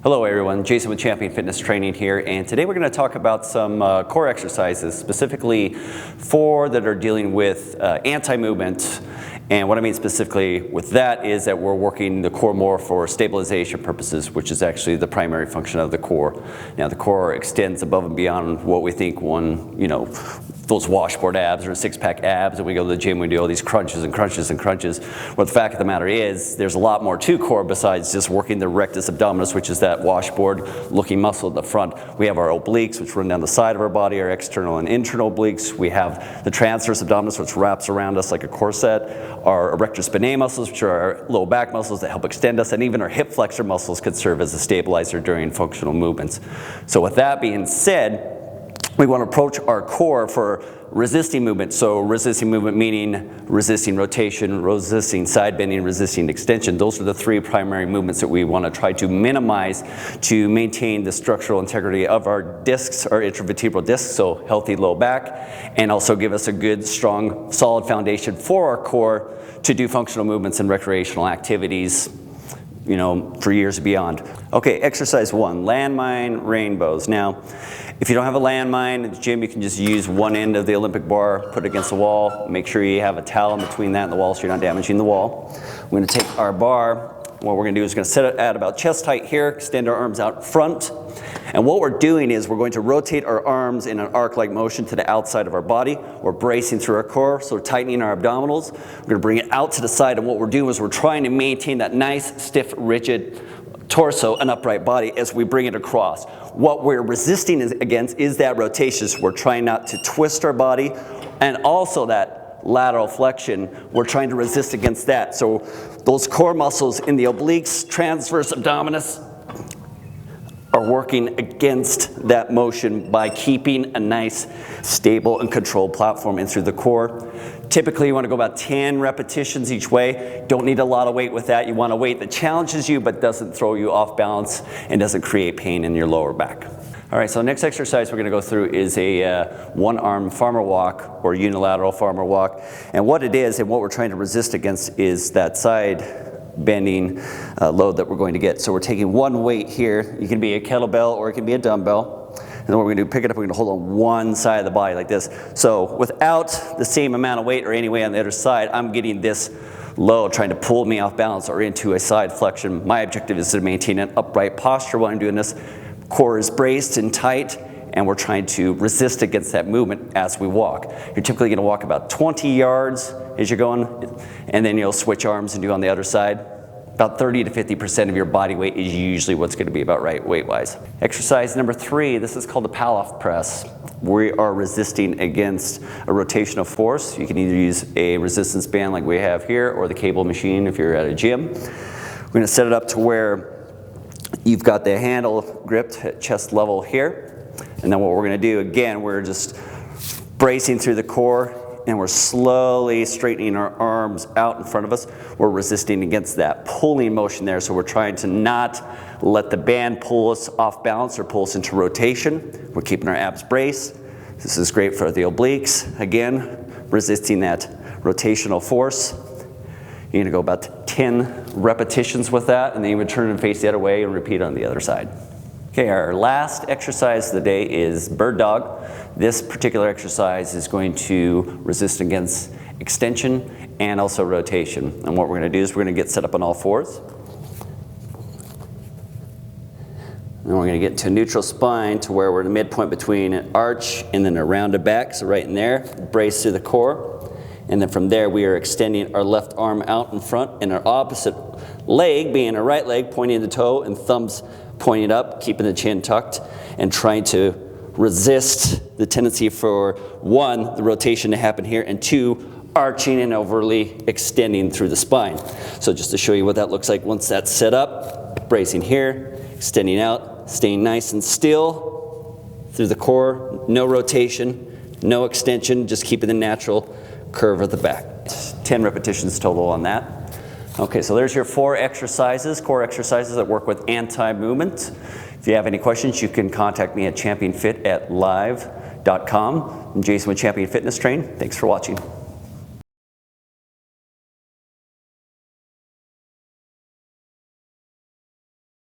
Hello everyone, Jason with Champion Fitness Training here, and today we're going to talk about some core exercises, specifically 4 that are dealing with anti-movement. And what I mean specifically with that is that we're working the core more for stabilization purposes, which is actually the primary function of the core. Now the core extends above and beyond what we think those washboard abs or 6-pack abs, and we go to the gym, we do all these crunches and crunches and crunches. Well, the fact of the matter is, there's a lot more to core besides just working the rectus abdominis, which is that washboard looking muscle at the front. We have our obliques, which run down the side of our body, our external and internal obliques. We have the transverse abdominis, which wraps around us like a corset. Our erector spinae muscles, which are our low back muscles that help extend us, and even our hip flexor muscles could serve as a stabilizer during functional movements. So with that being said, we want to approach our core for resisting movement. So resisting movement meaning resisting rotation, resisting side bending, resisting extension. Those are the 3 primary movements that we want to try to minimize to maintain the structural integrity of our discs, our intervertebral discs, so healthy low back, and also give us a good, strong, solid foundation for our core to do functional movements and recreational activities, for years and beyond. Okay, exercise 1, landmine rainbows. Now, if you don't have a landmine at the gym, you can just use one end of the Olympic bar, put it against the wall. Make sure you have a towel in between that and the wall so you're not damaging the wall. We're going to take our bar. What we're going to do is we're going to set it at about chest height here, extend our arms out front. And what we're doing is we're going to rotate our arms in an arc-like motion to the outside of our body. We're bracing through our core, so we're tightening our abdominals. We're going to bring it out to the side, and what we're doing is we're trying to maintain that nice, stiff, rigid torso and upright body as we bring it across. What we're resisting against is that rotation. So we're trying not to twist our body, and also that lateral flexion, we're trying to resist against that. So those core muscles in the obliques, transverse abdominis, are working against that motion by keeping a nice, stable, and controlled platform in through the core. Typically, you want to go about 10 repetitions each way. Don't need a lot of weight with that. You want a weight that challenges you but doesn't throw you off balance and doesn't create pain in your lower back. All right, so next exercise we're going to go through is a one-arm farmer walk or unilateral farmer walk. And what it is and what we're trying to resist against is that side bending load that we're going to get. So we're taking one weight here. You can be a kettlebell or it can be a dumbbell. And then what we're going to do, pick it up, we're going to hold on one side of the body like this. So without the same amount of weight or any weight on the other side, I'm getting this load trying to pull me off balance or into a side flexion. My objective is to maintain an upright posture while I'm doing this. Core is braced and tight, and we're trying to resist against that movement as we walk. You're typically going to walk about 20 yards as you're going, and then you'll switch arms and do on the other side. About 30 to 50% of your body weight is usually what's going to be about right weight-wise. Exercise number 3, this is called the Pallof press. We are resisting against a rotational force. You can either use a resistance band like we have here or the cable machine if you're at a gym. We're going to set it up to where you've got the handle gripped at chest level here. And then what we're going to do, again, we're just bracing through the core, and we're slowly straightening our arms out in front of us. We're resisting against that pulling motion there, so we're trying to not let the band pull us off balance or pull us into rotation. We're keeping our abs braced. This is great for the obliques. Again, resisting that rotational force. You're gonna go about 10 repetitions with that, and then you would turn and face the other way and repeat on the other side. Okay, our last exercise of the day is bird dog. This particular exercise is going to resist against extension and also rotation. And what we're going to do is we're going to get set up on all 4s. And we're going to get to a neutral spine to where we're in the midpoint between an arch and then a rounded back. So right in there, brace through the core. And then from there, we are extending our left arm out in front, and our opposite leg, being our right leg, pointing the toe and thumbs pointing up, keeping the chin tucked, and trying to resist the tendency for 1, the rotation to happen here, and 2, arching and overly extending through the spine. So just to show you what that looks like once that's set up, bracing here, extending out, staying nice and still through the core, no rotation, no extension, just keeping the natural curve of the back. 10 repetitions total on that. Okay, so there's your 4 exercises, core exercises that work with anti-movement. If you have any questions, you can contact me at championfit@live.com. I'm Jason with Champion Fitness Train. Thanks for watching.